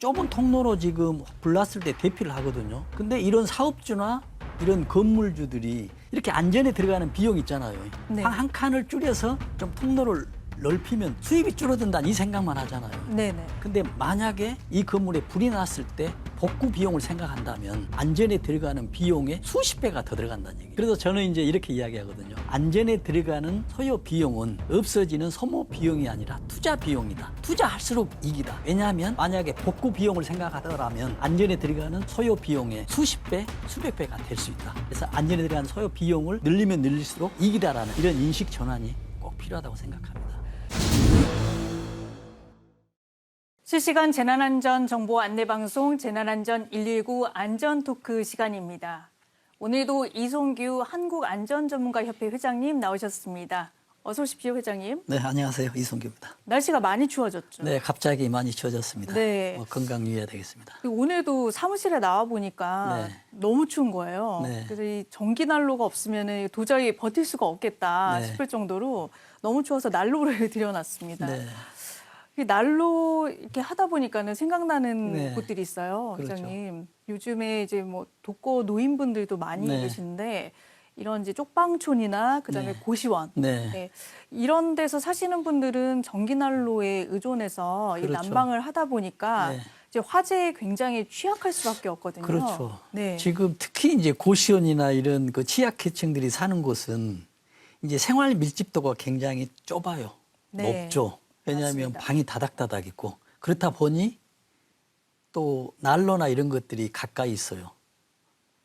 좁은 통로로 지금 불났을 때 대피를 하거든요. 근데 이런 사업주나 이런 건물주들이 이렇게 안전에 들어가는 비용 있잖아요. 네. 한 칸을 줄여서 좀 통로를 넓히면 수입이 줄어든다는 이 생각만 하잖아요. 네네. 근데 만약에 이 건물에 불이 났을 때 복구 비용을 생각한다면 안전에 들어가는 비용의 수십 배가 더 들어간다는 얘기예요. 그래서 저는 이제 이렇게 이야기하거든요. 안전에 들어가는 소요 비용은 없어지는 소모 비용이 아니라 투자 비용이다. 투자할수록 이익이다. 왜냐하면 만약에 복구 비용을 생각하더라면 안전에 들어가는 소요 비용의 수십 배, 수백 배가 될 수 있다. 그래서 안전에 들어가는 소요 비용을 늘리면 늘릴수록 이익이다라는 이런 인식 전환이 꼭 필요하다고 생각합니다. 실시간 재난안전 정보 안내방송 재난안전 119 안전토크 시간입니다. 오늘도 이송규 한국안전전문가협회 회장님 나오셨습니다. 어서 오십시오, 회장님. 네, 안녕하세요. 이송규입니다. 날씨가 많이 추워졌죠? 네, 갑자기 많이 추워졌습니다. 네. 건강 유의해야 되겠습니다. 오늘도 사무실에 나와 보니까 네. 너무 추운 거예요. 네. 그래서 이 전기 난로가 없으면 도저히 버틸 수가 없겠다 네. 싶을 정도로 너무 추워서 난로를 들여놨습니다. 네. 이 난로 이렇게 하다 보니까는 생각나는 네. 곳들이 있어요, 그렇죠. 회장님. 요즘에 이제 뭐 독거 노인분들도 많이 네. 계시는데 이런 이제 쪽방촌이나 그다음에 네. 고시원 네. 네. 이런 데서 사시는 분들은 전기 난로에 의존해서 이 그렇죠. 난방을 하다 보니까 네. 이제 화재에 굉장히 취약할 수밖에 없거든요. 그렇죠. 네. 지금 특히 이제 고시원이나 이런 그 취약계층들이 사는 곳은 이제 생활 밀집도가 굉장히 좁아요. 네. 높죠. 왜냐하면 맞습니다. 방이 다닥다닥 있고 그렇다 보니 또 난로나 이런 것들이 가까이 있어요.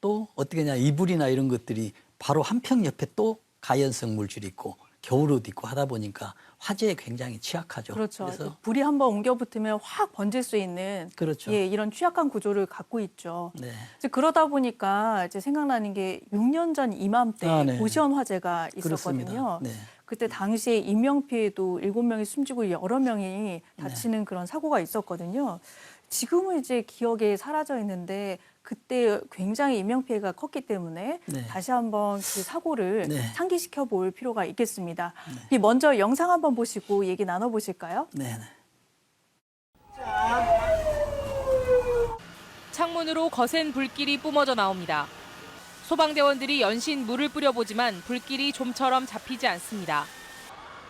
또 어떻게 냐 이불이나 이런 것들이 바로 한 평 옆에 또 가연성 물질이 있고 겨울옷 있고 하다 보니까 화재에 굉장히 취약하죠. 그렇죠. 그래서 불이 한번 옮겨 붙으면 확 번질 수 있는 그렇죠. 예, 이런 취약한 구조를 갖고 있죠. 네. 이제 그러다 보니까 이제 생각나는 게 6년 전 이맘때 네. 고시원 화재가 그렇습니다. 있었거든요. 네. 그때 당시에 인명피해도 7명이 숨지고 여러 명이 네. 다치는 그런 사고가 있었거든요. 지금은 이제 기억에 사라져 있는데 그때 굉장히 인명피해가 컸기 때문에 네. 다시 한번 그 사고를 네. 상기시켜 볼 필요가 있겠습니다. 먼저 영상 한번 보시고 얘기 나눠보실까요? 네. 창문으로 거센 불길이 뿜어져 나옵니다. 소방대원들이 연신 물을 뿌려보지만 불길이 좀처럼 잡히지 않습니다.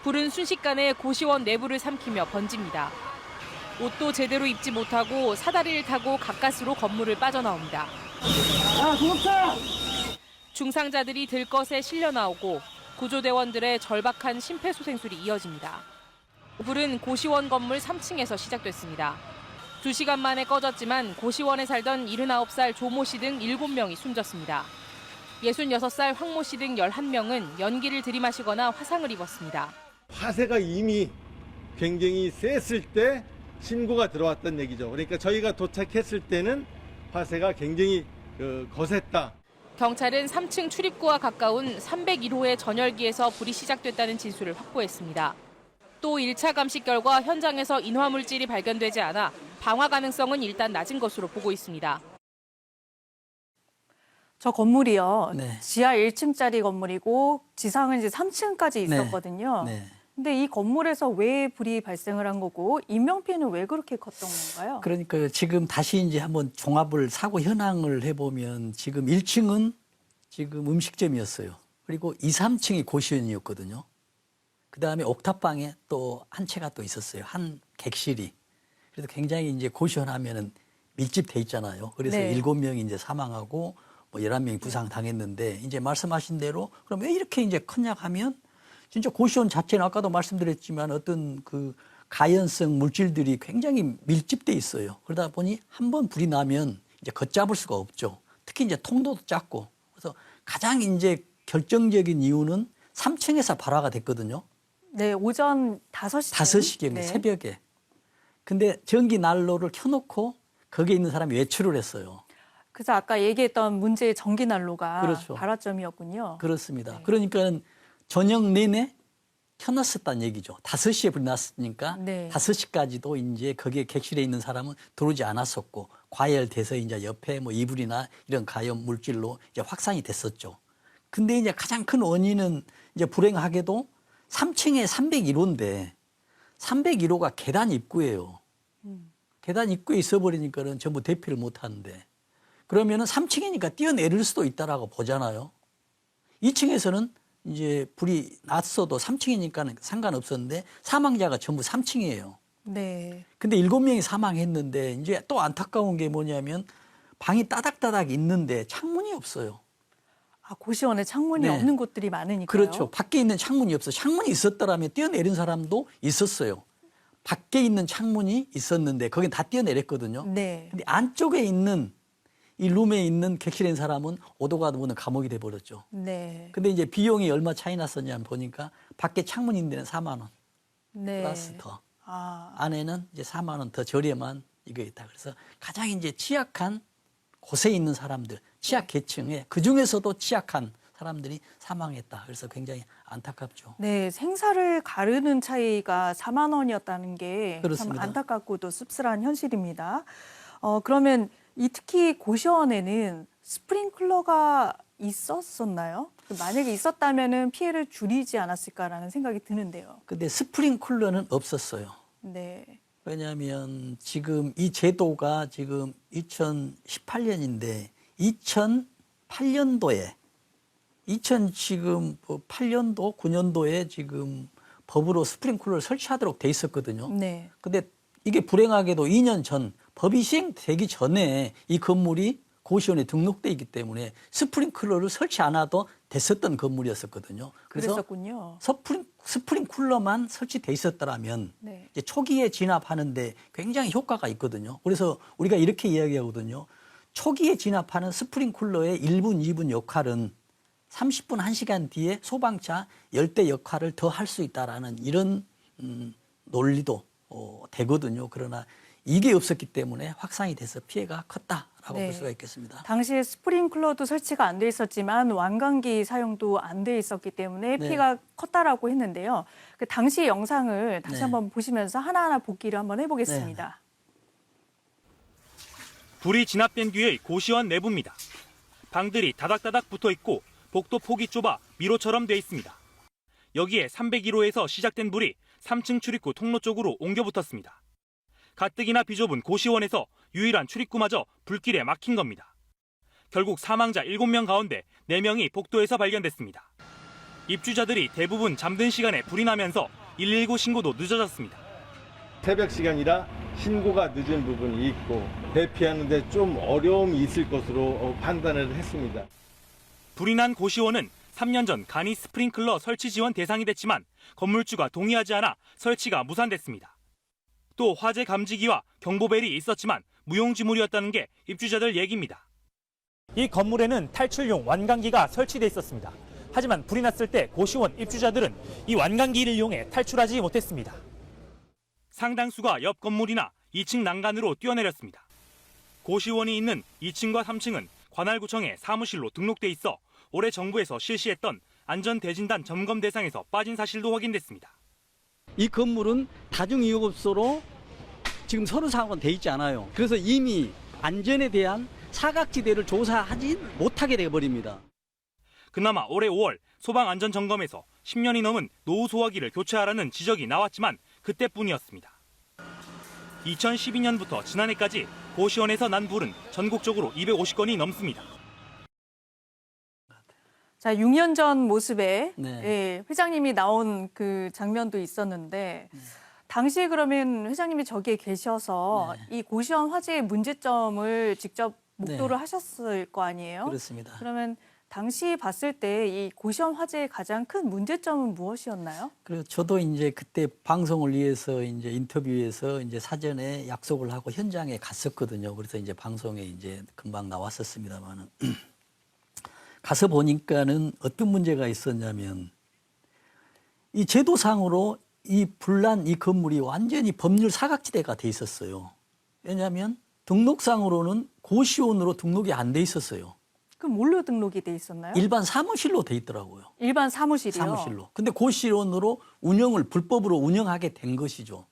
불은 순식간에 고시원 내부를 삼키며 번집니다. 옷도 제대로 입지 못하고 사다리를 타고 가까스로 건물을 빠져나옵니다. 중상자들이 들것에 실려 나오고 구조대원들의 절박한 심폐소생술이 이어집니다. 불은 고시원 건물 3층에서 시작됐습니다. 2시간 만에 꺼졌지만 고시원에 살던 79살 조모 씨 등 7명이 숨졌습니다. 66살 황모 씨 등 11명은 연기를 들이마시거나 화상을 입었습니다. 화재가 이미 굉장히 셌을 때 신고가 들어왔던 얘기죠. 그러니까 저희가 도착했을 때는 화재가 굉장히 거셌다. 경찰은 3층 출입구와 가까운 301호의 전열기에서 불이 시작됐다는 진술을 확보했습니다. 또 1차 감식 결과 현장에서 인화물질이 발견되지 않아 방화 가능성은 일단 낮은 것으로 보고 있습니다. 저 건물이요. 네. 지하 1층짜리 건물이고 지상은 이제 3층까지 있었거든요. 네. 근데 이 건물에서 왜 불이 발생을 한 거고 인명피해는 왜 그렇게 컸던 건가요? 그러니까 지금 다시 이제 한번 종합을 사고 현황을 해보면 지금 1층은 지금 음식점이었어요. 그리고 2, 3층이 고시원이었거든요. 그다음에 옥탑방에 또 한 채가 또 있었어요. 한 객실이. 그래서 굉장히 이제 고시원 하면은 밀집돼 있잖아요. 그래서 네. 7명이 이제 사망하고 뭐 11명이 부상 당했는데 이제 말씀하신 대로 그럼 왜 이렇게 이제 컸냐 하면 진짜 고시원 자체는 아까도 말씀드렸지만 어떤 그 가연성 물질들이 굉장히 밀집돼 있어요. 그러다 보니 한 번 불이 나면 이제 걷잡을 수가 없죠. 특히 이제 통로도 작고. 그래서 가장 이제 결정적인 이유는 3층에서 발화가 됐거든요. 네, 오전 5시. 5시경에 네. 새벽에. 근데 전기 난로를 켜놓고 거기에 있는 사람이 외출을 했어요. 그래서 아까 얘기했던 문제의 전기 난로가 그렇죠. 발화점이었군요. 그렇습니다. 네. 그러니까 저녁 내내 켜놨었다는 얘기죠. 5시에 불이 났으니까 네. 5시까지도 이제 거기에 객실에 있는 사람은 들어오지 않았었고 과열돼서 이제 옆에 뭐 이불이나 이런 가염 물질로 이제 확산이 됐었죠. 근데 이제 가장 큰 원인은 이제 불행하게도 3층에 301호인데 301호가 계단 입구예요. 계단 입구에 있어버리니까는 전부 대피를 못 하는데 그러면은 3층이니까 뛰어내릴 수도 있다라고 보잖아요. 2층에서는 이제 불이 났어도 3층이니까는 상관없었는데 사망자가 전부 3층이에요. 네. 근데 7명이 사망했는데 이제 또 안타까운 게 뭐냐면 방이 따닥따닥 있는데 창문이 없어요. 아, 고시원에 창문이 네. 없는 곳들이 많으니까요. 그렇죠. 밖에 있는 창문이 없어. 창문이 있었더라면 뛰어내린 사람도 있었어요. 밖에 있는 창문이 있었는데 거긴 다 뛰어내렸거든요. 네. 근데 안쪽에 있는 이 룸에 있는 객실에 있는 사람은 오도가 보면 감옥이 돼 버렸죠. 네. 근데 이제 비용이 얼마 차이 났었냐면 보니까 밖에 창문 있는 데는 4만 원 네. 플러스 더. 아, 안에는 이제 4만 원 더 저렴한 이거 있다. 그래서 가장 이제 취약한 곳에 있는 사람들, 취약 계층에 그 중에서도 취약한 사람들이 사망했다. 그래서 굉장히 안타깝죠. 네, 생사를 가르는 차이가 4만 원이었다는 게 참 그렇습니다. 안타깝고도 씁쓸한 현실입니다. 그러면 이 특히 고시원에는 스프링클러가 있었었나요? 만약에 있었다면은 피해를 줄이지 않았을까라는 생각이 드는데요. 근데 스프링쿨러는 없었어요. 네, 왜냐하면 지금 이 제도가 지금 2018년인데 2008년도에 지금 8년도 9년도에 지금 법으로 스프링쿨러를 설치하도록 돼 있었거든요. 네, 근데 이게 불행하게도 2년 전 법이 시행되기 전에 이 건물이 고시원에 등록돼 있기 때문에 스프링클러를 설치 안 해도 됐었던 건물이었었거든요. 그래서 그랬었군요. 스프링쿨러만 설치돼 있었더라면 네, 이제 초기에 진압하는데 굉장히 효과가 있거든요. 그래서 우리가 이렇게 이야기하거든요. 초기에 진압하는 스프링쿨러의 1분, 2분 역할은 30분, 1시간 뒤에 소방차 10대 역할을 더 할 수 있다라는 이런 논리도 되거든요. 그러나 이게 없었기 때문에 확산이 돼서 피해가 컸다라고 네. 볼 수가 있겠습니다. 당시에 스프링클러도 설치가 안 돼 있었지만 완강기 사용도 안 돼 있었기 때문에 네. 피해가 컸다라고 했는데요. 그 당시 영상을 다시 네. 한번 보시면서 하나하나 복기를 한번 해보겠습니다. 불이 진압된 뒤의 고시원 내부입니다. 방들이 다닥다닥 붙어 있고 복도 폭이 좁아 미로처럼 돼 있습니다. 여기에 301호에서 시작된 불이 3층 출입구 통로 쪽으로 옮겨 붙었습니다. 가뜩이나 비좁은 고시원에서 유일한 출입구마저 불길에 막힌 겁니다. 결국 사망자 7명 가운데 4명이 복도에서 발견됐습니다. 입주자들이 대부분 잠든 시간에 불이 나면서 119 신고도 늦어졌습니다. 새벽 시간이라 신고가 늦은 부분이 있고 대피하는데 좀 어려움이 있을 것으로 판단을 했습니다. 불이 난 고시원은 3년 전 간이 스프링클러 설치 지원 대상이 됐지만 건물주가 동의하지 않아 설치가 무산됐습니다. 또 화재 감지기와 경보벨이 있었지만 무용지물이었다는 게 입주자들 얘기입니다. 이 건물에는 탈출용 완강기가 설치돼 있었습니다. 하지만 불이 났을 때 고시원 입주자들은 이 완강기를 이용해 탈출하지 못했습니다. 상당수가 옆 건물이나 2층 난간으로 뛰어내렸습니다. 고시원이 있는 2층과 3층은 관할구청에 사무실로 등록돼 있어 올해 정부에서 실시했던 안전대진단 점검 대상에서 빠진 사실도 확인됐습니다. 이 건물은 다중이용업소로 지금 서류 사고가 돼 있지 않아요. 그래서 이미 안전에 대한 사각지대를 조사하지 못하게 돼버립니다. 그나마 올해 5월 소방안전점검에서 10년이 넘은 노후 소화기를 교체하라는 지적이 나왔지만 그때뿐이었습니다. 2012년부터 지난해까지 고시원에서 난 불은 전국적으로 250건이 넘습니다. 자, 6년 전 모습에 네. 예, 회장님이 나온 그 장면도 있었는데 당시에 그러면 회장님이 저기에 계셔서 이 고시원 화재의 문제점을 직접 목도를 하셨을 거 아니에요? 그렇습니다. 그러면 당시 봤을 때 이 고시원 화재의 가장 큰 문제점은 무엇이었나요? 그리고 저도 이제 그때 방송을 위해서 이제 인터뷰에서 이제 사전에 약속을 하고 현장에 갔었거든요. 그래서 이제 방송에 이제 금방 나왔었습니다만은 가서 보니까는 어떤 문제가 있었냐면 이 제도상으로 이 불난 이 건물이 완전히 법률 사각지대가 돼 있었어요. 왜냐하면 등록상으로는 고시원으로 등록이 안 돼 있었어요. 그럼 뭘로 등록이 돼 있었나요? 일반 사무실로 돼 있더라고요. 일반 사무실이요? 사무실로. 근데 고시원으로 불법으로 운영하게 된 것이죠.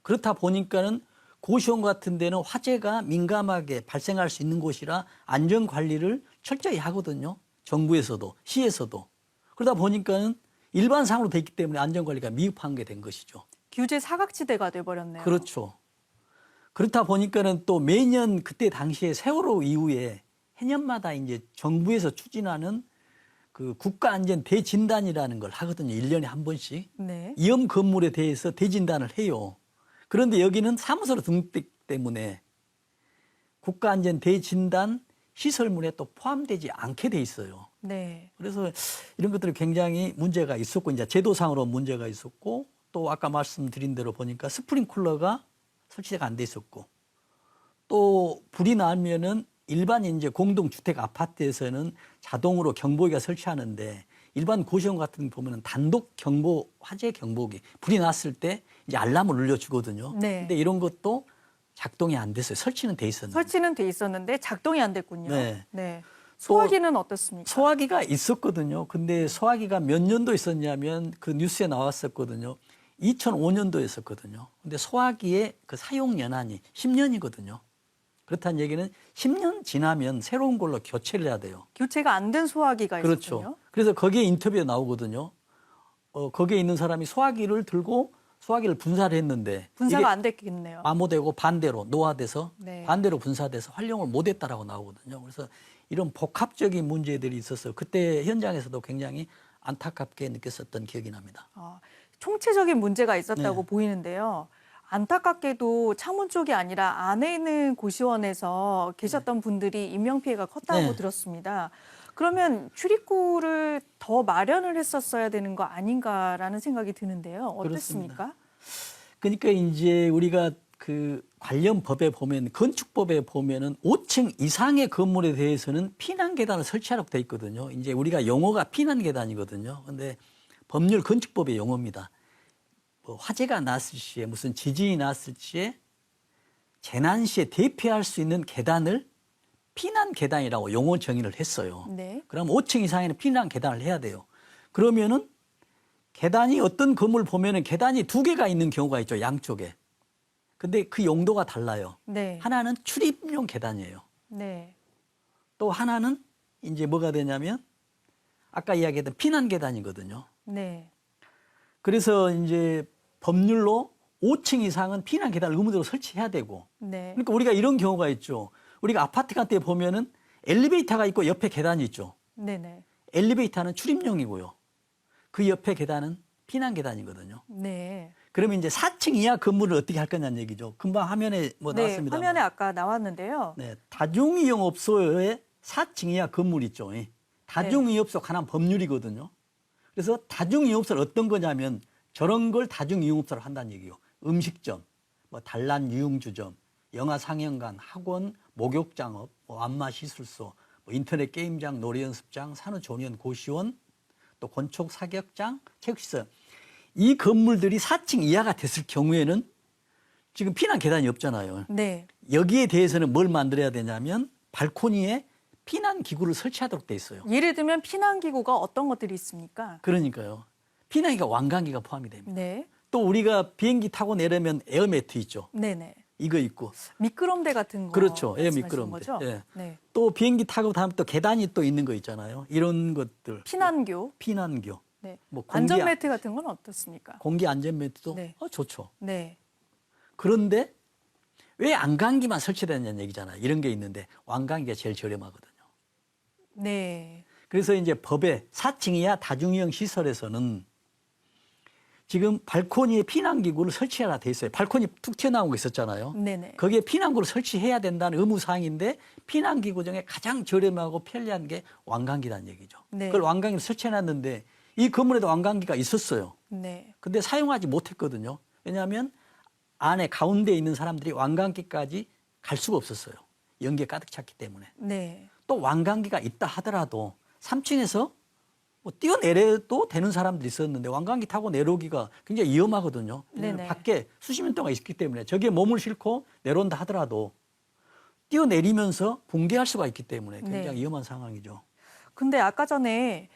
그렇다 보니까는 고시원 같은 데는 화재가 민감하게 발생할 수 있는 곳이라 안전 관리를 철저히 하거든요. 정부에서도 시에서도. 그러다 보니까는 일반상으로 돼 있기 때문에 안전 관리가 미흡한 게 된 것이죠. 규제 사각지대가 돼버렸네요. 그렇죠. 그렇다 보니까는 또 매년 그때 당시에 세월호 이후에 해년마다 이제 정부에서 추진하는 그 국가안전 대진단이라는 걸 하거든요. 1년에 한 번씩. 네. 위험 건물에 대해서 대진단을 해요. 그런데 여기는 사무소로 등록되기 때문에 국가안전 대진단 시설물에 또 포함되지 않게 돼 있어요. 네. 그래서 이런 것들이 굉장히 문제가 있었고, 이제 제도상으로 문제가 있었고, 또 아까 말씀드린 대로 보니까 스프링클러가 설치가 안 돼 있었고, 또 불이 나면은 일반 이제 공동주택 아파트에서는 자동으로 경보기가 설치하는데, 일반 고시원 같은 거 보면은 단독 경보, 화재 경보기, 불이 났을 때 이제 알람을 울려주거든요. 네. 근데 이런 것도 작동이 안 됐어요. 설치는 돼 있었는데. 설치는 돼 있었는데 작동이 안 됐군요. 네. 네. 소화기는 어떻습니까? 소화기가 있었거든요. 근데 소화기가 몇 년도 있었냐면 그 뉴스에 나왔었거든요. 2005년도였었거든요. 근데 소화기의 그 사용 연한이 10년이거든요. 그렇다는 얘기는 10년 지나면 새로운 걸로 교체를 해야 돼요. 교체가 안 된 소화기가 그렇죠. 있었군요. 그래서 거기에 인터뷰에 나오거든요. 거기에 있는 사람이 소화기를 들고 소화기를 분사를 했는데 분사가 이게 안 됐겠네요. 마모되고 반대로 노화돼서 네. 반대로 분사돼서 활용을 못했다라고 나오거든요. 그래서 이런 복합적인 문제들이 있어서 그때 현장에서도 굉장히 안타깝게 느꼈었던 기억이 납니다. 총체적인 문제가 있었다고 네. 보이는데요. 안타깝게도 창문 쪽이 아니라 안에 있는 고시원에서 계셨던 분들이 인명피해가 컸다고 네. 들었습니다. 그러면 출입구를 더 마련을 했었어야 되는 거 아닌가라는 생각이 드는데요. 어떻습니까? 그러니까 이제 우리가 그 관련 법에 보면 건축법에 보면은 5층 이상의 건물에 대해서는 피난 계단을 설치하라고 돼 있거든요. 이제 우리가 용어가 피난 계단이거든요. 근데 법률 건축법의 용어입니다. 뭐 화재가 났을 시에 무슨 지진이 났을 시에 재난 시에 대피할 수 있는 계단을 피난 계단이라고 용어 정의를 했어요. 네. 그럼 5층 이상에는 피난 계단을 해야 돼요. 그러면은 계단이 어떤 건물 보면은 계단이 2개가 있는 경우가 있죠. 양쪽에. 근데 그 용도가 달라요. 네. 하나는 출입용 계단이에요. 네. 또 하나는 이제 뭐가 되냐면 아까 이야기했던 피난 계단이거든요. 네. 그래서 이제 법률로 5층 이상은 피난 계단을 의무적으로 설치해야 되고. 네. 그러니까 우리가 이런 경우가 있죠. 우리가 아파트 같은 데 보면은 엘리베이터가 있고 옆에 계단이 있죠. 네네. 엘리베이터는 출입용이고요. 그 옆에 계단은 피난 계단이거든요. 네. 그러면 이제 4층 이하 건물을 어떻게 할 거냐는 얘기죠. 금방 화면에 뭐 네. 나왔습니다. 화면에 아까 나왔는데요. 네, 다중이용업소에 4층 이하 건물 있죠. 다중이용업소 관한 법률이거든요. 그래서 다중이용업소는 어떤 거냐면 저런 걸 다중이용업소로 한다는 얘기예요. 음식점, 뭐 단란 유흥주점, 영화 상영관, 학원, 목욕장업, 뭐 안마시술소, 뭐 인터넷 게임장, 노래연습장, 산후조리원, 고시원, 또 건축 사격장, 체육시설. 이 건물들이 4층 이하가 됐을 경우에는 지금 피난 계단이 없잖아요. 네. 여기에 대해서는 뭘 만들어야 되냐면 발코니에 피난 기구를 설치하도록 돼 있어요. 예를 들면 피난기구가 어떤 것들이 있습니까? 그러니까요. 피난기가 왕관기가 포함이 됩니다. 네. 또 우리가 비행기 타고 내려면 에어매트 있죠. 네네. 이거 있고. 미끄럼대 같은 거. 그렇죠. 예, 말씀하시는 미끄럼대. 거죠? 예. 네. 또 비행기 타고 다음 또 계단이 또 있는 거 있잖아요. 이런 것들. 피난교. 피난교. 네. 뭐 안전매트 같은 건 어떻습니까? 공기 안전매트도 네. 좋죠. 네. 그런데 왜 안강기만 설치되느냐는 얘기잖아요. 이런 게 있는데 왕강기가 제일 저렴하거든요. 네. 그래서 이제 법에 4층 이하 다중이용 시설에서는 지금 발코니에 피난기구를 설치하라 돼 있어요. 발코니 툭 튀어나온 거 있었잖아요. 네네. 거기에 피난구를 설치해야 된다는 의무사항인데 피난기구 중에 가장 저렴하고 편리한 게 왕강기라는 얘기죠. 네. 그걸 왕강기를 설치해놨는데 이 건물에도 왕강기가 있었어요. 네. 근데 사용하지 못했거든요. 왜냐하면 안에 가운데 있는 사람들이 왕강기까지 갈 수가 없었어요. 연기가 가득 찼기 때문에. 네. 또 왕강기가 있다 하더라도 3층에서 뭐 뛰어내려도 되는 사람들이 있었는데 왕강기 타고 내려오기가 굉장히 위험하거든요. 왜냐하면 네네. 밖에 수십 년 동안 있기 때문에 저기에 몸을 싣고 내려온다 하더라도 뛰어내리면서 붕괴할 수가 있기 때문에 굉장히 네. 위험한 상황이죠. 근데 아까 전에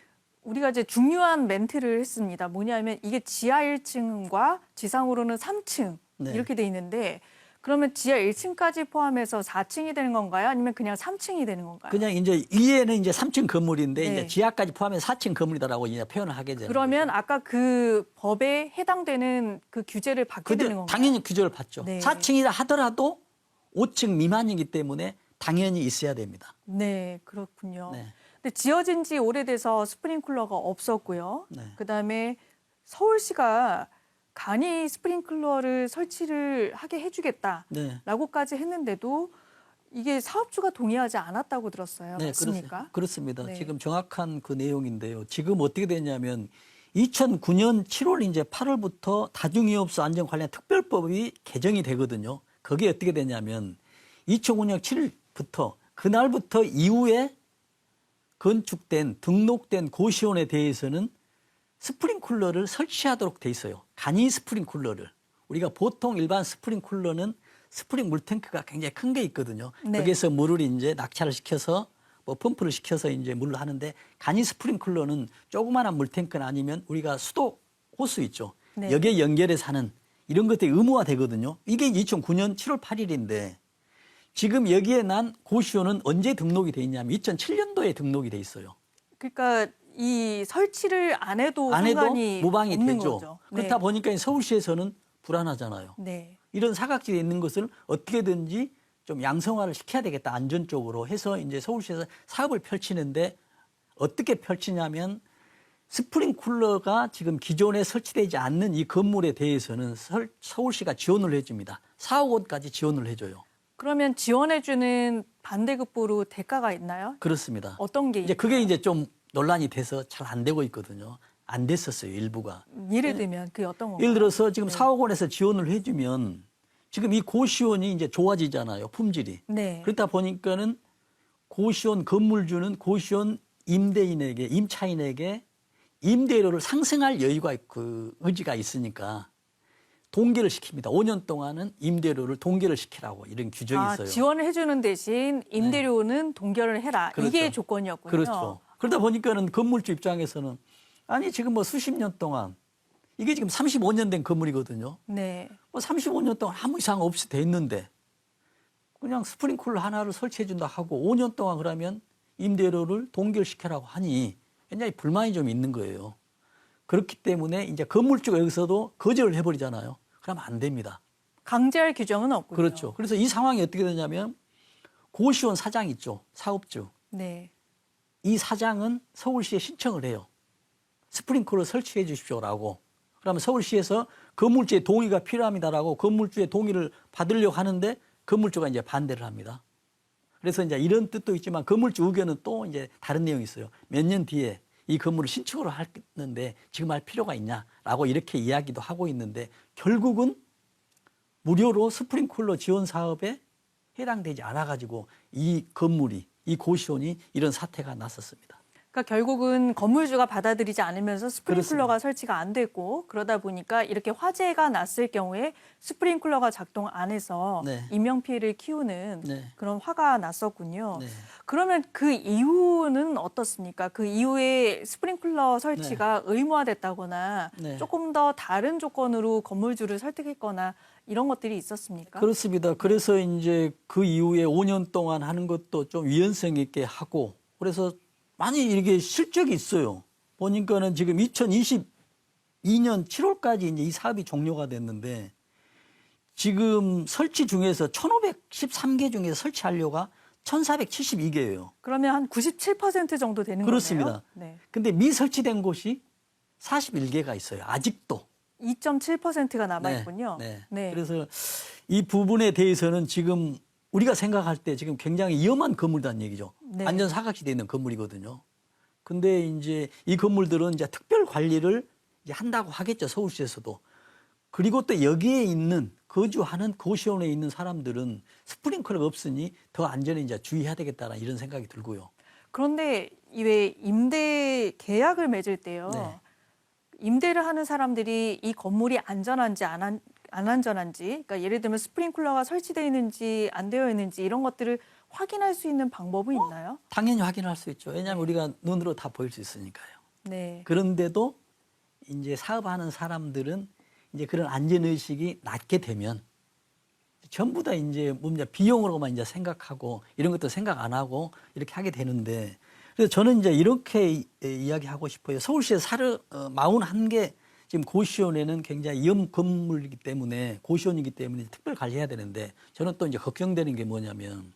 우리가 이제 중요한 멘트를 했습니다. 뭐냐면 이게 지하 1층과 지상으로는 3층 네. 이렇게 돼 있는데 그러면 지하 1층까지 포함해서 4층이 되는 건가요? 아니면 그냥 3층이 되는 건가요? 그냥 이제 위에는 이제 3층 건물인데 네. 이제 지하까지 포함해서 4층 건물이다라고 이제 표현을 하게 되는 그러면 거죠. 아까 그 법에 해당되는 그 규제를 받게 되는 건가요? 당연히 규제를 받죠. 네. 4층이라 하더라도 5층 미만이기 때문에 당연히 있어야 됩니다. 네, 그렇군요. 네. 근데 지어진 지 오래돼서 스프링클러가 없었고요. 네. 그다음에 서울시가 간이 스프링클러를 설치를 하게 해주겠다라고까지 네. 했는데도 이게 사업주가 동의하지 않았다고 들었어요. 네, 맞습니까? 그렇습니다. 네. 지금 정확한 그 내용인데요. 지금 어떻게 됐냐면 2009년 7월 이제 8월부터 다중이용업소 안전 관련 특별법이 개정이 되거든요. 그게 어떻게 되냐면 2005년 7일부터 그날부터 이후에 건축된 등록된 고시원에 대해서는 스프링쿨러를 설치하도록 돼 있어요. 간이 스프링쿨러를. 우리가 보통 일반 스프링쿨러는 스프링 물탱크가 굉장히 큰 게 있거든요. 네. 거기에서 물을 이제 낙차를 시켜서 뭐 펌프를 시켜서 이제 물을 하는데 간이 스프링쿨러는 조그마한 물탱크는 아니면 우리가 수도 호수 있죠. 네. 여기에 연결해서 하는 이런 것들이 의무화되거든요. 이게 2009년 7월 8일인데 지금 여기에 난 고시원은 언제 등록이 돼 있냐면 2007년도에 등록이 돼 있어요. 그러니까 이 설치를 안 해도 안 해도 상관이 무방이 없는 되죠. 거죠. 그렇다 네. 보니까 서울시에서는 불안하잖아요. 네. 이런 사각지대에 있는 것을 어떻게든지 좀 양성화를 시켜야 되겠다. 안전적으로 해서 이제 서울시에서 사업을 펼치는데 어떻게 펼치냐면 스프링쿨러가 지금 기존에 설치되지 않는 이 건물에 대해서는 서울시가 지원을 해줍니다. 4억 원까지 지원을 해줘요. 그러면 지원해주는 반대급부로 대가가 있나요? 그렇습니다. 어떤 게 이제 있나요? 그게 이제 좀 논란이 돼서 잘 안 되고 있거든요. 안 됐었어요, 일부가. 예를 들면 그게 어떤 건가요? 예를 들어서 지금 네. 4억 원에서 지원을 해주면 지금 이 고시원이 이제 좋아지잖아요, 품질이. 네. 그렇다 보니까는 고시원 건물주는 고시원 임대인에게, 임차인에게 임대료를 상승할 여유가 그 의지가 있으니까 동결을 시킵니다. 5년 동안은 임대료를 동결을 시키라고 이런 규정이 있어요. 지원을 해주는 대신 임대료는 동결을 해라. 그렇죠. 이게 조건이었군요. 그렇죠. 그러다 보니까는 건물주 입장에서는 아니 지금 뭐 수십 년 동안 이게 지금 35년 된 건물이거든요. 네. 뭐 35년 동안 아무 이상 없이 돼 있는데 그냥 스프링쿨러 하나를 설치해 준다 하고 5년 동안 그러면 임대료를 동결시키라고 하니 굉장히 불만이 좀 있는 거예요. 그렇기 때문에 이제 건물주가 여기서도 거절을 해버리잖아요. 그러면 안 됩니다. 강제할 규정은 없군요. 그렇죠. 그래서 이 상황이 어떻게 되냐면 고시원 사장 있죠. 사업주. 네. 이 사장은 서울시에 신청을 해요. 스프링클러 설치해 주십시오라고. 그러면 서울시에서 건물주의 동의가 필요합니다라고 건물주의 동의를 받으려고 하는데 건물주가 이제 반대를 합니다. 그래서 이제 이런 뜻도 있지만 건물주 의견은 또 이제 다른 내용이 있어요. 몇 년 뒤에 이 건물을 신축으로 하는데 지금 할 필요가 있냐라고 이렇게 이야기도 하고 있는데 결국은 무료로 스프링쿨러 지원 사업에 해당되지 않아가지고 이 건물이 이 고시원이 이런 사태가 났었습니다. 그러니까 결국은 건물주가 받아들이지 않으면서 스프링클러가 그렇습니다. 설치가 안 됐고 그러다 보니까 이렇게 화재가 났을 경우에 스프링클러가 작동 안 해서 네. 인명피해를 키우는 네. 그런 화가 났었군요. 네. 그러면 그 이후는 어떻습니까? 그 이후에 스프링클러 설치가 의무화됐다거나 네. 조금 더 다른 조건으로 건물주를 설득했거나 이런 것들이 있었습니까? 그렇습니다. 그래서 이제 그 이후에 5년 동안 하는 것도 좀 유연성 있게 하고 그래서 많이 이게 실적이 있어요. 보니까는 지금 2022년 7월까지 이제 이 사업이 종료가 됐는데 지금 설치 중에서 1,513개 중에서 설치 완료가 1,472개예요. 그러면 한 97% 정도 되는 그렇습니다. 거네요. 네. 근데 미설치된 곳이 41개가 있어요. 아직도. 2.7%가 남아 있군요. 네. 네. 그래서 이 부분에 대해서는 지금 우리가 생각할 때 지금 굉장히 위험한 건물이라는 얘기죠. 네. 완전 사각지대에 있는 건물이거든요. 근데 이제 이 건물들은 이제 특별 관리를 이제 한다고 하겠죠. 서울시에서도. 그리고 또 여기에 있는 거주하는 고시원에 있는 사람들은 스프링클러가 없으니 더 안전에 이제 주의해야 되겠다는 이런 생각이 들고요. 그런데 왜 임대 계약을 맺을 때요. 네. 임대를 하는 사람들이 이 건물이 안전한지 안 안전한지, 그러니까 예를 들면 스프링클러가 설치되어 있는지 안 되어 있는지 이런 것들을 확인할 수 있는 방법은 있나요? 당연히 확인할 수 있죠. 왜냐하면 우리가 눈으로 다 보일 수 있으니까요. 네. 그런데도 이제 사업하는 사람들은 이제 그런 안전의식이 낮게 되면 전부 다 이제 뭔가 비용으로만 이제 생각하고 이런 것도 생각 안 하고 이렇게 하게 되는데 그래서 저는 이제 이렇게 이야기하고 싶어요. 서울시에 41개 지금 고시원에는 굉장히 위험 건물이기 때문에 고시원이기 때문에 특별 관리해야 되는데 저는 또 이제 걱정되는 게 뭐냐면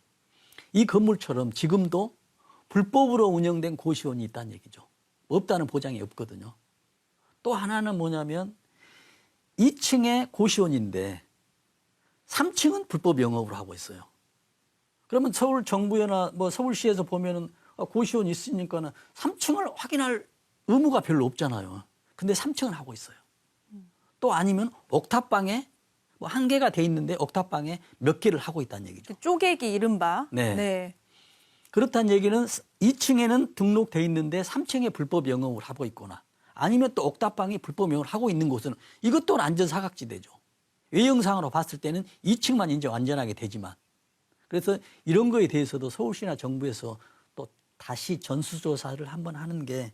이 건물처럼 지금도 불법으로 운영된 고시원이 있다는 얘기죠. 없다는 보장이 없거든요. 또 하나는 뭐냐면 2층에 고시원인데 3층은 불법 영업을 하고 있어요. 그러면 서울 정부나 뭐 서울시에서 보면은 고시원 있으니까는 3층을 확인할 의무가 별로 없잖아요. 근데 3층은 하고 있어요. 또 아니면 옥탑방에 뭐 한 개가 돼 있는데 옥탑방에 몇 개를 하고 있다는 얘기죠. 쪼개기 이른바. 네. 네. 그렇다는 얘기는 2층에는 등록돼 있는데 3층에 불법 영업을 하고 있거나 아니면 또 옥탑방이 불법 영업을 하고 있는 곳은 이것도 안전 사각지대죠. 외형상으로 봤을 때는 2층만 이제 완전하게 되지만 그래서 이런 거에 대해서도 서울시나 정부에서 또 다시 전수조사를 한번 하는 게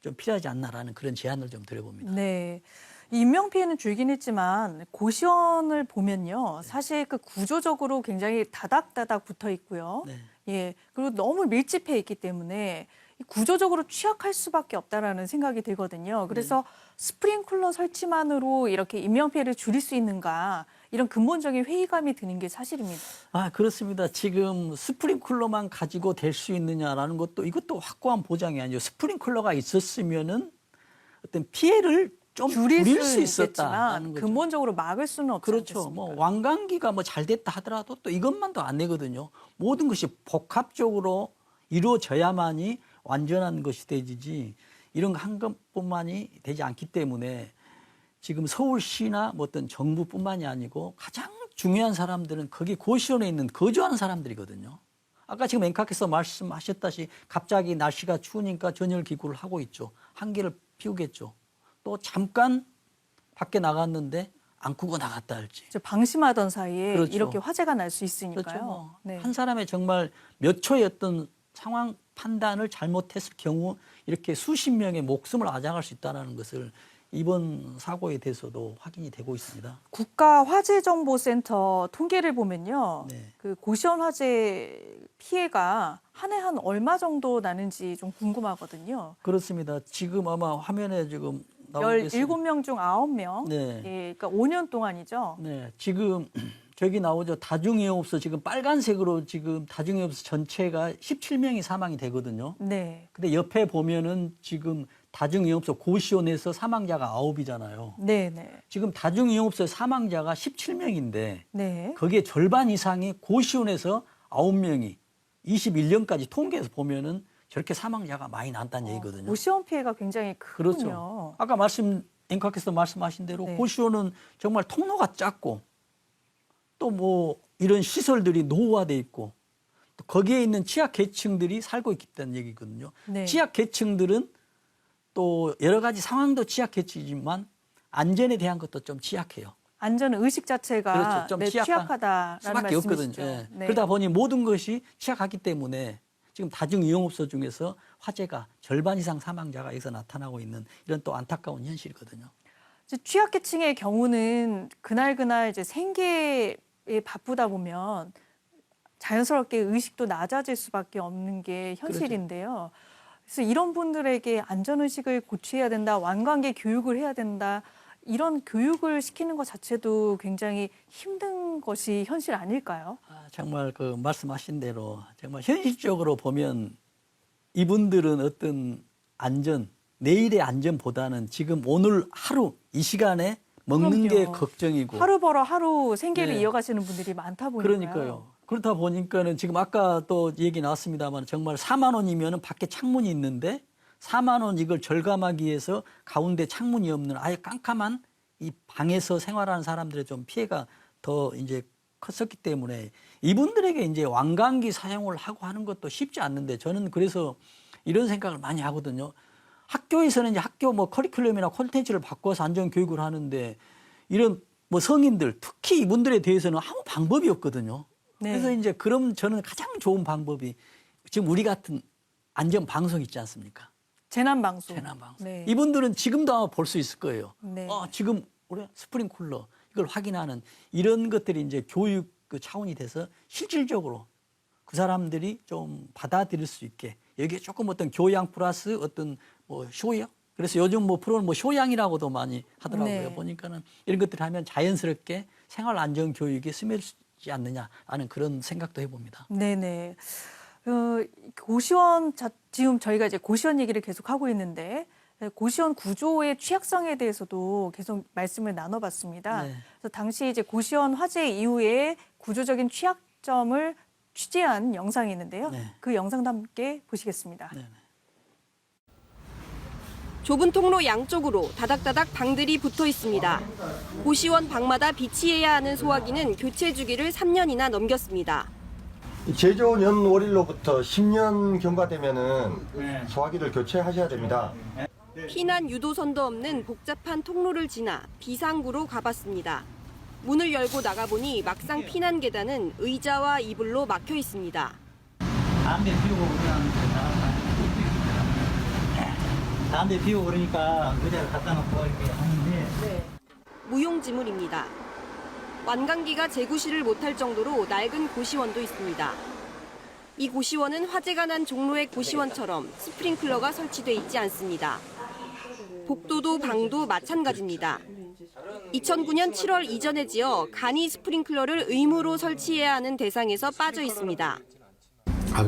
좀 필요하지 않나라는 그런 제안을 좀 드려봅니다. 네. 인명 피해는 줄긴 했지만 고시원을 보면요. 사실 그 구조적으로 굉장히 다닥다닥 붙어 있고요. 네. 예. 그리고 너무 밀집해 있기 때문에 구조적으로 취약할 수밖에 없다라는 생각이 들거든요. 그래서 스프링클러 설치만으로 이렇게 인명 피해를 줄일 수 있는가 이런 근본적인 회의감이 드는 게 사실입니다. 아, 그렇습니다. 지금 스프링클러만 가지고 될 수 있느냐라는 것도 이것도 확고한 보장이 아니죠. 스프링클러가 있었으면은 어떤 피해를 좀 줄일 수 있었다는 거죠. 근본적으로 막을 수는 없지 그렇죠. 않겠습니까? 뭐 완강기가 뭐 잘 됐다 하더라도 또 이것만도 안 되거든요. 모든 것이 복합적으로 이루어져야만이 완전한 것이 되지 이런 거 한 것뿐만이 되지 않기 때문에 지금 서울시나 뭐 어떤 정부뿐만이 아니고 가장 중요한 사람들은 거기 고시원에 있는 거주하는 사람들이거든요. 아까 지금 앵커께서 말씀하셨다시피 갑자기 날씨가 추우니까 전열 기구를 하고 있죠. 한기를 피우겠죠. 또 잠깐 밖에 나갔는데 안 끄고 나갔다 할지. 이제 방심하던 사이에 그렇죠. 이렇게 화재가 날 수 있으니까요. 그렇죠. 뭐 네. 한 사람의 정말 몇 초의 어떤 상황 판단을 잘못했을 경우 이렇게 수십 명의 목숨을 앗아갈 수 있다는 것을 이번 사고에 대해서도 확인이 되고 있습니다. 국가화재정보센터 통계를 보면요. 네. 그 고시원 화재 피해가 한 해 한 얼마 정도 나는지 좀 궁금하거든요. 그렇습니다. 지금 아마 화면에 지금 나오겠습니다. 17명 중 9명. 네. 예, 그러니까 5년 동안이죠. 네, 지금 저기 나오죠. 다중이용업소 지금 빨간색으로 지금 다중이용업소 전체가 17명이 사망이 되거든요. 네. 근데 옆에 보면은 지금 다중이용업소 고시원에서 사망자가 9이잖아요. 네, 네. 지금 다중이용업소 사망자가 17명인데 네. 거기에 절반 이상이 고시원에서 9명이 21년까지 통계에서 보면은 저렇게 사망자가 많이 난다는 얘기거든요. 고시원 피해가 굉장히 크군요. 그렇죠. 아까 앵커께서 말씀하신 대로 네. 고시원은 정말 통로가 작고 또 뭐 이런 시설들이 노후화돼 있고 또 거기에 있는 취약 계층들이 살고 있기 때문에 얘기거든요. 네. 취약 계층들은 또 여러 가지 상황도 취약 계층이지만 안전에 대한 것도 좀 취약해요. 안전 의식 자체가 그렇죠. 좀 네, 취약하다라는 수밖에 없거든요. 말씀이시죠. 예. 네. 그러다 보니 모든 것이 취약하기 때문에 지금 다중이용업소 중에서 화재가 절반 이상 사망자가 여기서 나타나고 있는 이런 또 안타까운 현실이거든요. 이제 취약계층의 경우는 그날 이제 생계에 바쁘다 보면 자연스럽게 의식도 낮아질 수밖에 없는 게 현실인데요. 그래서 이런 분들에게 안전의식을 고취해야 된다, 완관계 교육을 해야 된다, 이런 교육을 시키는 것 자체도 굉장히 힘든 것이 현실 아닐까요? 정말 그 말씀하신 대로 정말 현실적으로 보면 이분들은 어떤 안전, 내일의 안전보다는 지금 오늘 하루 이 시간에 먹는 게 그럼요. 걱정이고 하루 벌어 하루 생계를 네. 이어가시는 분들이 많다 보니까요. 그러니까요. 그렇다 보니까는 지금 아까 또 얘기 나왔습니다만 정말 4만 원이면은 밖에 창문이 있는데 4만 원 이걸 절감하기 위해서 가운데 창문이 없는 아예 깜깜한 이 방에서 생활하는 사람들의 좀 피해가 더 이제 컸었기 때문에 이분들에게 이제 완강기 사용을 하고 하는 것도 쉽지 않는데 저는 그래서 이런 생각을 많이 하거든요. 학교에서는 이제 학교 뭐 커리큘럼이나 콘텐츠를 바꿔서 안전 교육을 하는데 이런 뭐 성인들 특히 이분들에 대해서는 아무 방법이 없거든요. 네. 그래서 이제 그럼 저는 가장 좋은 방법이 지금 우리 같은 안전 방송 있지 않습니까? 재난방송. 재난방송. 네. 이분들은 지금도 아마 볼 수 있을 거예요. 네. 지금 우리 스프링쿨러 이걸 확인하는 이런 것들이 이제 교육 그 차원이 돼서 실질적으로 그 사람들이 좀 받아들일 수 있게 여기에 조금 어떤 교양 플러스 어떤 뭐 쇼요 그래서 요즘 뭐 프로는 뭐 쇼양이라고도 많이 하더라고요. 네. 보니까는 이런 것들 하면 자연스럽게 생활 안전 교육이 스며들지 않느냐 하는 그런 생각도 해봅니다. 네네. 지금 저희가 이제 고시원 얘기를 계속 하고 있는데 고시원 구조의 취약성에 대해서도 계속 말씀을 나눠봤습니다. 네. 그래서 당시 이제 고시원 화재 이후에 구조적인 취약점을 취재한 영상이 있는데요. 네. 그 영상도 함께 보시겠습니다. 네. 좁은 통로 양쪽으로 다닥다닥 방들이 붙어 있습니다. 고시원 방마다 비치해야 하는 소화기는 교체 주기를 3년이나 넘겼습니다. 제조 연월일로부터 10년 경과되면은 소화기를 교체하셔야 됩니다. 피난 유도선도 없는 복잡한 통로를 지나 비상구로 가봤습니다. 문을 열고 나가보니 막상 피난 계단은 의자와 이불로 막혀 있습니다. 담배 피우고 담배 피우고 그러니까 의자를 갖다 놓고 이렇게 하는데 무용지물입니다. 완강기가 재구시를 못할 정도로 낡은 고시원도 있습니다. 이 고시원은 화재가 난 종로의 고시원처럼 스프링클러가 설치돼 있지 않습니다. 복도도 방도 마찬가지입니다. 2009년 7월 이전에 지어 간이 스프링클러를 의무로 설치해야 하는 대상에서 빠져 있습니다.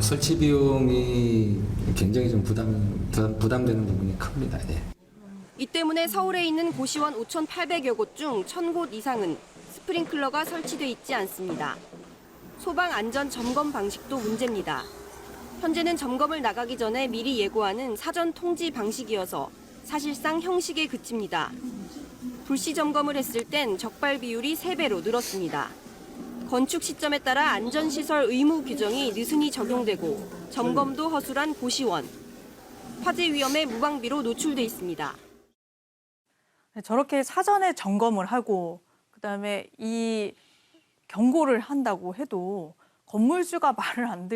설치 비용이 굉장히 좀 부담되는 부분이 큽니다. 예. 이 때문에 서울에 있는 고시원 5,800여 곳 중 1,000곳 이상은 스프링클러가 설치돼 있지 않습니다. 소방 안전 점검 방식도 문제입니다. 현재는 점검을 나가기 전에 미리 예고하는 사전 통지 방식이어서 사실상 형식에 그칩니다. 불시 점검을 했을 땐 적발 비율이 3배로 늘었습니다. 건축 시점에 따라 안전시설 의무 규정이 느슨히 적용되고 점검도 허술한 고시원. 화재 위험에 무방비로 노출돼 있습니다. 저렇게 사전에 점검을 하고 그다음에 이 경고를 한다고 해도 건물주가 말을 안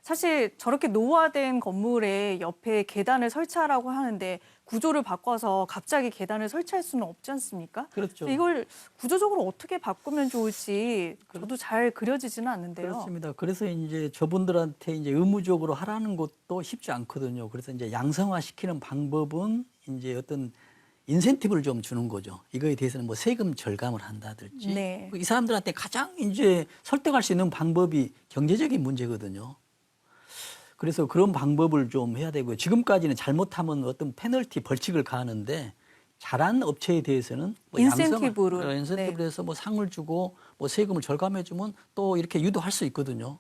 사실 저렇게 노후화된 건물에 옆에 계단을 설치하라고 하는데 구조를 바꿔서 갑자기 계단을 설치할 수는 없지 않습니까? 그렇죠. 이걸 구조적으로 어떻게 바꾸면 좋을지 저도 잘 그려지지는 않는데요. 그렇습니다. 그래서 이제 저분들한테 이제 의무적으로 하라는 것도 쉽지 않거든요. 그래서 이제 양성화시키는 방법은 이제 어떤 인센티브를 좀 주는 거죠. 이거에 대해서는 뭐 세금 절감을 한다든지. 네. 이 사람들한테 가장 이제 설득할 수 있는 방법이 경제적인 문제거든요. 그래서 그런 방법을 좀 해야 되고요. 지금까지는 잘못하면 어떤 페널티 벌칙을 가하는데 잘한 업체에 대해서는 뭐 인센티브로 인센티브로 해서 뭐 상을 주고 뭐 세금을 절감해 주면 또 이렇게 유도할 수 있거든요.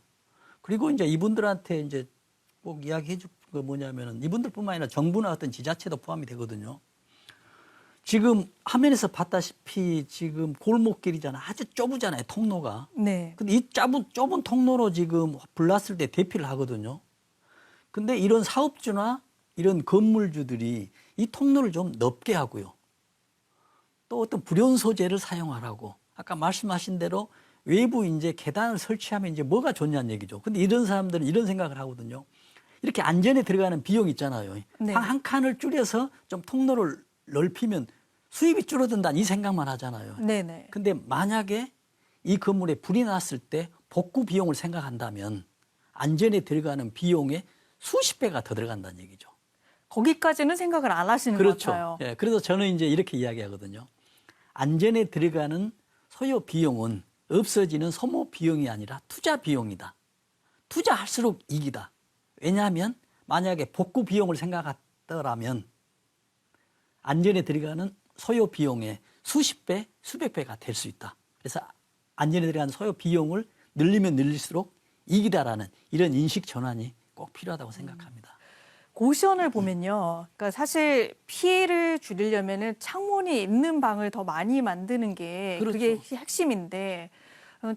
그리고 이제 이분들한테 이제 꼭 이야기해 줄 거 뭐냐면은 이분들뿐만 아니라 정부나 어떤 지자체도 포함이 되거든요. 지금 화면에서 봤다시피 지금 골목길이잖아. 아주 좁으잖아요. 통로가. 네. 근데 이 좁은 통로로 지금 불났을 때 대피를 하거든요. 근데 이런 사업주나 이런 건물주들이 이 통로를 좀 넓게 하고요. 또 어떤 불연 소재를 사용하라고. 아까 말씀하신 대로 외부 이제 계단을 설치하면 이제 뭐가 좋냐는 얘기죠. 근데 이런 사람들은 이런 생각을 하거든요. 이렇게 안전에 들어가는 비용 있잖아요. 네. 한 칸을 줄여서 좀 통로를 넓히면 수입이 줄어든다는 이 생각만 하잖아요. 네네. 근데 만약에 이 건물에 불이 났을 때 복구 비용을 생각한다면 안전에 들어가는 비용의 수십 배가 더 들어간다는 얘기죠. 거기까지는 생각을 안 하시는 것 같아요. 예, 그래서 저는 이제 이렇게 이야기하거든요. 안전에 들어가는 소요 비용은 없어지는 소모 비용이 아니라 투자 비용이다. 투자할수록 이익이다. 왜냐하면 만약에 복구 비용을 생각하더라면 안전에 들어가는 소요 비용의 수십 배, 수백 배가 될 수 있다. 그래서 안전에 들어가는 소요 비용을 늘리면 늘릴수록 이익이다라는 이런 인식 전환이 꼭 필요하다고 생각합니다. 고시원을 보면요. 그러니까 사실 피해를 줄이려면은 창문이 있는 방을 더 많이 만드는 게 그렇죠. 그게 핵심인데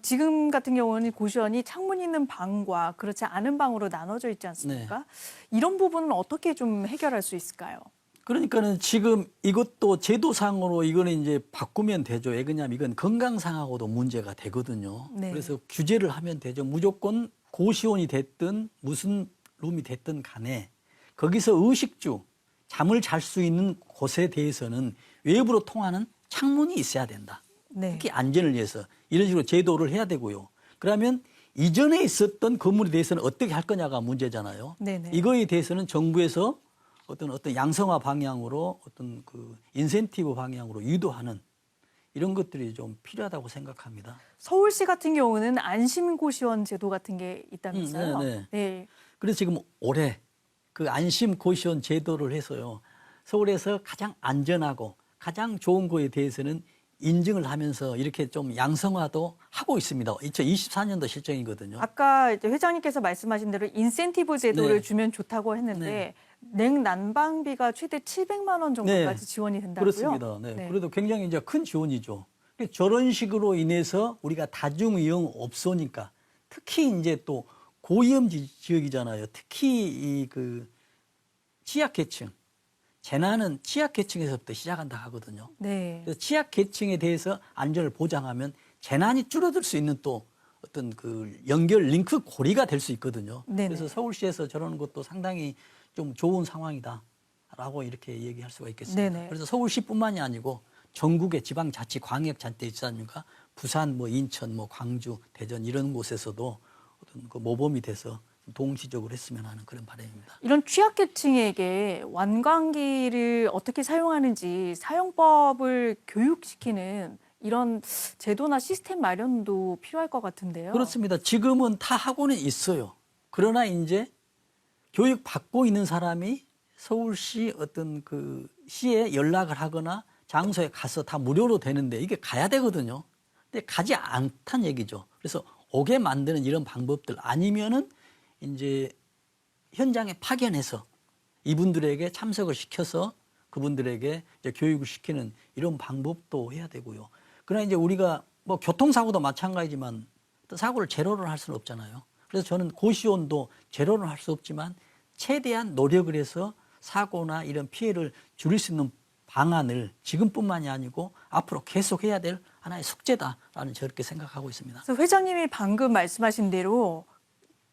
지금 같은 경우는 고시원이 창문 있는 방과 그렇지 않은 방으로 나눠져 있지 않습니까? 이런 부분은 어떻게 좀 해결할 수 있을까요? 그러니까는 지금 이것도 제도상으로 이거는 이제 바꾸면 되죠. 왜 그러냐면 이건 건강상하고도 문제가 되거든요. 네. 그래서 규제를 하면 되죠. 무조건 고시원이 됐든 무슨 룸이 됐든 간에 거기서 의식주, 잠을 잘 수 있는 곳에 대해서는 외부로 통하는 창문이 있어야 된다. 네. 특히 안전을 위해서 이런 식으로 제도를 해야 되고요. 그러면 이전에 있었던 건물에 대해서는 어떻게 할 거냐가 문제잖아요. 네네. 이거에 대해서는 정부에서 어떤 양성화 방향으로 어떤 그 인센티브 방향으로 유도하는 이런 것들이 좀 필요하다고 생각합니다. 서울시 같은 경우는 안심고시원 제도 같은 게 있다면서요? 네. 네. 그래서 지금 올해 그 안심 고시원 제도를 해서요. 서울에서 가장 안전하고 가장 좋은 거에 대해서는 인증을 하면서 이렇게 좀 양성화도 하고 있습니다. 2024년도 실정이거든요. 아까 이제 회장님께서 말씀하신 대로 인센티브 제도를 네. 주면 좋다고 했는데 네. 냉난방비가 최대 700만 원 정도까지 네. 지원이 된다고요? 그렇습니다. 네. 그래도 굉장히 이제 큰 지원이죠. 저런 식으로 인해서 우리가 다중이용 업소니까 특히 이제 또 고위험 지역이잖아요. 특히 이 그 취약계층, 재난은 취약계층에서부터 시작한다 하거든요. 네. 그래서 취약계층에 대해서 안전을 보장하면 재난이 줄어들 수 있는 또 어떤 그 연결 링크 고리가 될 수 있거든요. 네네. 그래서 서울시에서 저러는 것도 상당히 좀 좋은 상황이다라고 이렇게 얘기할 수가 있겠습니다. 네네. 그래서 서울시뿐만이 아니고 전국의 지방자치 광역자치단체가 부산, 뭐 인천, 뭐 광주, 대전 이런 곳에서도 어떤 그 모범이 돼서 동시적으로 했으면 하는 그런 바람입니다. 이런 취약계층에게 완강기를 어떻게 사용하는지 사용법을 교육시키는 이런 제도나 시스템 마련도 필요할 것 같은데요. 그렇습니다. 지금은 다 학원에 있어요. 그러나 이제 교육 받고 있는 사람이 서울시 어떤 그 시에 연락을 하거나 장소에 가서 다 무료로 되는데 이게 가야 되거든요. 근데 가지 않다는 얘기죠. 그래서 오게 만드는 이런 방법들 아니면은 이제 현장에 파견해서 이분들에게 참석을 시켜서 그분들에게 이제 교육을 시키는 이런 방법도 해야 되고요. 그러나 이제 우리가 뭐 교통사고도 마찬가지지만 또 사고를 제로를 할 수는 없잖아요. 그래서 저는 고시원도 제로를 할 수 없지만 최대한 노력을 해서 사고나 이런 피해를 줄일 수 있는 방안을 지금뿐만이 아니고 앞으로 계속해야 될 하나의 숙제다라는 저렇게 생각하고 있습니다. 그래서 회장님이 방금 말씀하신 대로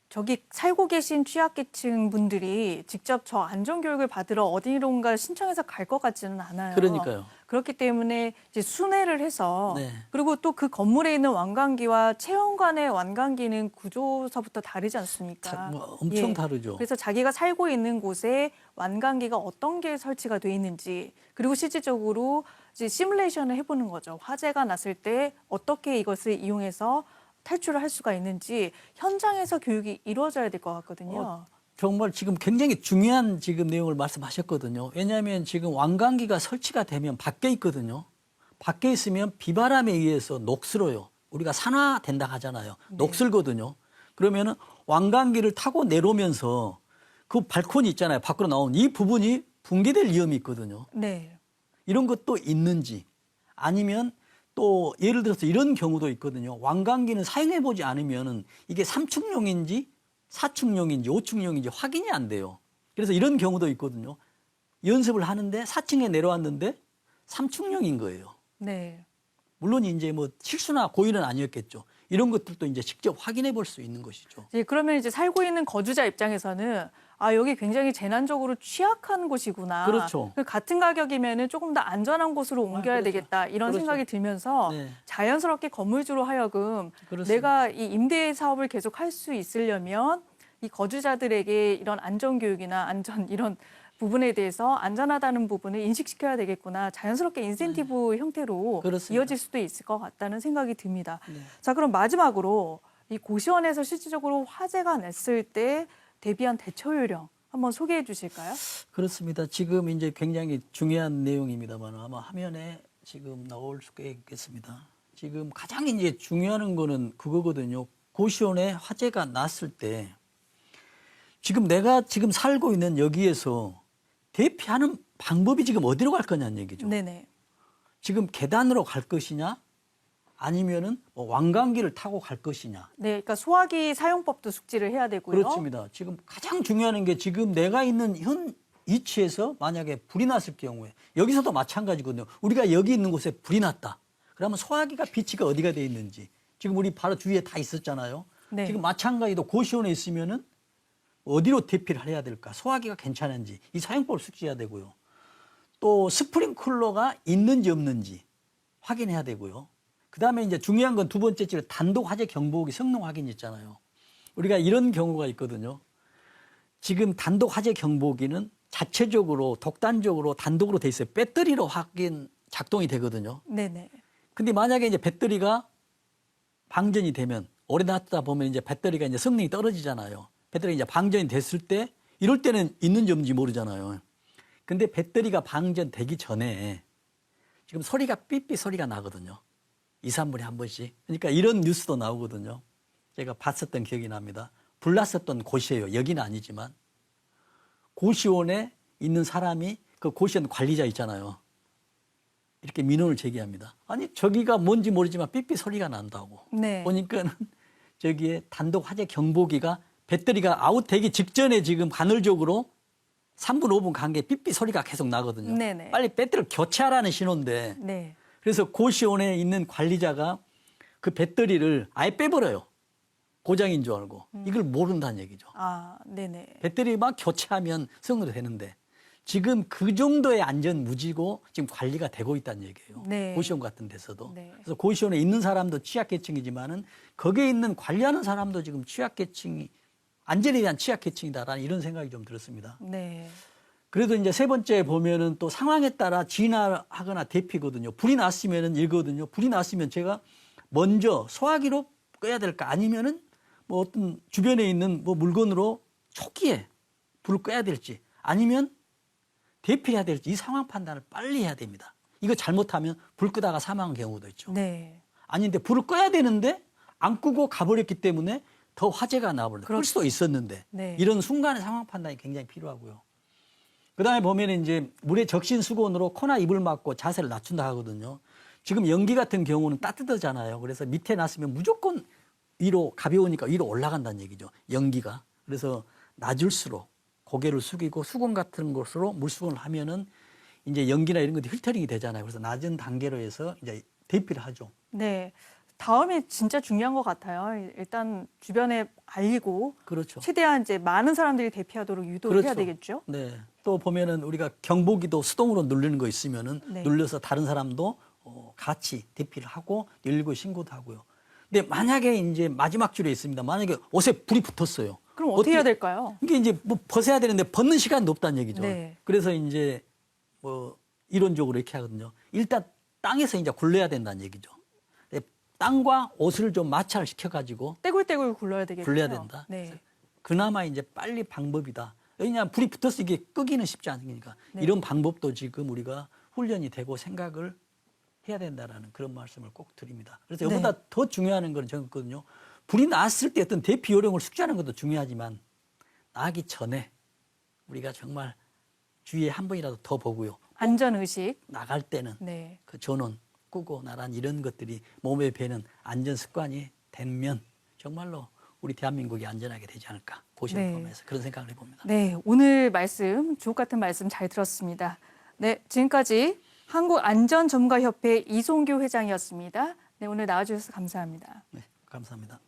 저기 살고 계신 취약계층 분들이 직접 저 안전교육을 받으러 어디론가 신청해서 갈 것 같지는 않아요. 그러니까요. 그렇기 때문에 이제 순회를 해서 네. 그리고 또 그 건물에 있는 완강기와 체험관의 완강기는 구조서부터 다르지 않습니까? 뭐 엄청 예. 다르죠. 그래서 자기가 살고 있는 곳에 완강기가 어떤 게 설치가 돼 있는지 그리고 실질적으로 이제 시뮬레이션을 해보는 거죠. 화재가 났을 때 어떻게 이것을 이용해서 탈출을 할 수가 있는지 현장에서 교육이 이루어져야 될 것 같거든요. 정말 지금 굉장히 중요한 지금 내용을 말씀하셨거든요. 왜냐하면 지금 완강기가 설치가 되면 밖에 있거든요. 밖에 있으면 비바람에 의해서 녹슬어요. 우리가 산화된다 하잖아요. 녹슬거든요. 그러면은 완강기를 타고 내려오면서 그 발코니 있잖아요. 밖으로 나온 이 부분이 붕괴될 위험이 있거든요. 네. 이런 것도 있는지 아니면 또 예를 들어서 이런 경우도 있거든요. 완강기는 사용해 보지 않으면은 이게 3충용인지 4충용인지 5충용인지 확인이 안 돼요. 그래서 이런 경우도 있거든요. 연습을 하는데 4층에 내려왔는데 3충용인 거예요. 네. 물론 이제 뭐 실수나 고의는 아니었겠죠. 이런 것들도 이제 직접 확인해 볼 수 있는 것이죠. 그러면 이제 살고 있는 거주자 입장에서는 아 여기 굉장히 재난적으로 취약한 곳이구나. 그렇죠. 같은 가격이면은 조금 더 안전한 곳으로 옮겨야 그렇죠. 되겠다 이런 그렇죠. 생각이 들면서 네. 자연스럽게 건물주로 하여금 그렇습니다. 내가 이 임대 사업을 계속 할 수 있으려면 이 거주자들에게 이런 안전 교육이나 안전 이런 부분에 대해서 안전하다는 부분을 인식시켜야 되겠구나. 자연스럽게 인센티브 형태로 그렇습니다. 이어질 수도 있을 것 같다는 생각이 듭니다. 네. 자, 그럼 마지막으로 이 고시원에서 실질적으로 화재가 났을 때 대비한 대처 요령 한번 소개해 주실까요? 그렇습니다. 지금 이제 굉장히 중요한 내용입니다만 아마 화면에 지금 나올 수 있겠습니다. 지금 가장 이제 중요한 거는 그거거든요. 고시원에 화재가 났을 때 지금 내가 지금 살고 있는 여기에서 대피하는 방법이 지금 어디로 갈 거냐는 얘기죠. 네네. 지금 계단으로 갈 것이냐 아니면은 뭐 완강기를 타고 갈 것이냐. 네, 그러니까 소화기 사용법도 숙지를 해야 되고요. 그렇습니다. 지금 가장 중요한 게 지금 내가 있는 현 위치에서 만약에 불이 났을 경우에 여기서도 마찬가지거든요. 우리가 여기 있는 곳에 불이 났다. 그러면 소화기가 비치가 어디가 돼 있는지 지금 우리 바로 주위에 다 있었잖아요. 네. 지금 마찬가지로 고시원에 있으면은 어디로 대피를 해야 될까? 소화기가 괜찮은지 이 사용법을 숙지해야 되고요. 또 스프링클러가 있는지 없는지 확인해야 되고요. 그다음에 이제 중요한 건 두 번째로 단독 화재 경보기 성능 확인 있잖아요. 우리가 이런 경우가 있거든요. 지금 단독 화재 경보기는 자체적으로 독단적으로 단독으로 돼 있어요. 배터리로 확인 작동이 되거든요. 네네. 근데 만약에 이제 배터리가 방전이 되면 오래 놔두다 보면 이제 배터리가 이제 성능이 떨어지잖아요. 배터리가 이제 방전이 됐을 때 이럴 때는 있는지 없는지 모르잖아요. 근데 배터리가 방전되기 전에 지금 소리가 삐삐 소리가 나거든요. 2, 3분에 한 번씩. 그러니까 이런 뉴스도 나오거든요. 제가 봤었던 기억이 납니다. 불났었던 곳이에요. 여기는 아니지만. 고시원에 있는 사람이 그 고시원 관리자 있잖아요. 이렇게 민원을 제기합니다. 아니 저기가 뭔지 모르지만 삐삐 소리가 난다고. 네. 보니까는 저기에 단독 화재 경보기가 배터리가 아웃되기 직전에 지금 간헐적으로 3분, 5분 간게 삐삐 소리가 계속 나거든요. 네네. 빨리 배터리를 교체하라는 신호인데 네. 그래서 고시원에 있는 관리자가 그 배터리를 아예 빼버려요. 고장인 줄 알고. 이걸 모른다는 얘기죠. 아, 네네. 배터리만 교체하면 성능이 되는데 지금 그 정도의 안전 무지고 지금 관리가 되고 있다는 얘기예요. 네. 고시원 같은 데서도. 네. 그래서 고시원에 있는 사람도 취약계층이지만은 거기에 있는 관리하는 사람도 지금 취약계층이 안전에 대한 취약계층이다라는 이런 생각이 좀 들었습니다. 네. 그래도 이제 세 번째 보면은 또 상황에 따라 진화하거나 대피거든요. 불이 났으면은 이거거든요. 불이 났으면 제가 먼저 소화기로 꺼야 될까 아니면은 뭐 어떤 주변에 있는 뭐 물건으로 초기에 불을 꺼야 될지 아니면 대피해야 될지 이 상황 판단을 빨리 해야 됩니다. 이거 잘못하면 불 끄다가 사망한 경우도 있죠. 네. 아닌데 불을 꺼야 되는데 안 끄고 가버렸기 때문에 더 화재가 나버려요. 끌 수도 있었는데 네. 이런 순간의 상황 판단이 굉장히 필요하고요. 그다음에 보면 이제 물에 적신 수건으로 코나 입을 막고 자세를 낮춘다 하거든요. 지금 연기 같은 경우는 따뜻하잖아요. 그래서 밑에 놨으면 무조건 위로 가벼우니까 위로 올라간다는 얘기죠. 연기가. 그래서 낮을수록 고개를 숙이고 수건 같은 것으로 물수건을 하면은 이제 연기나 이런 것들이 필터링이 되잖아요. 그래서 낮은 단계로 해서 이제 대피를 하죠. 네. 다음이 진짜 중요한 것 같아요. 일단 주변에 알리고 그렇죠. 최대한 이제 많은 사람들이 대피하도록 유도를 해야 되겠죠. 네. 또 보면은 우리가 경보기도 수동으로 누르는 거 있으면은 네. 눌러서 다른 사람도 같이 대피를 하고 119 신고도 하고요. 근데 만약에 이제 마지막 줄에 있습니다. 만약에 옷에 불이 붙었어요. 그럼 어떻게 해야 될까요? 이게 이제 뭐 벗어야 되는데 벗는 시간도 없다는 얘기죠. 네. 그래서 이제 뭐 이론적으로 이렇게 하거든요. 일단 땅에서 이제 굴러야 된다는 얘기죠. 땅과 옷을 좀 마찰을 시켜가지고 떼굴떼굴 굴러야 되겠죠. 굴려야 된다. 네. 그나마 이제 빨리 방법이다. 왜냐하면 불이 붙어서 이게 끄기는 쉽지 않으니까 네. 이런 방법도 지금 우리가 훈련이 되고 생각을 해야 된다라는 그런 말씀을 꼭 드립니다. 그래서 이보다 네. 더 중요한 건 저거거든요. 불이 났을 때 어떤 대피 요령을 숙지하는 것도 중요하지만 나기 전에 우리가 정말 주위에 한 번이라도 더 보고요. 안전의식. 나갈 때는 네. 그 전원 끄고 나란 이런 것들이 몸에 배는 안전 습관이 되면 정말로 우리 대한민국이 안전하게 되지 않을까 고시원 포함해서 그런 생각을 해봅니다. 네, 오늘 말씀 주옥 같은 말씀 잘 들었습니다. 네, 지금까지 한국안전전문가협회 이송규 회장이었습니다. 네, 오늘 나와주셔서 감사합니다. 네, 감사합니다.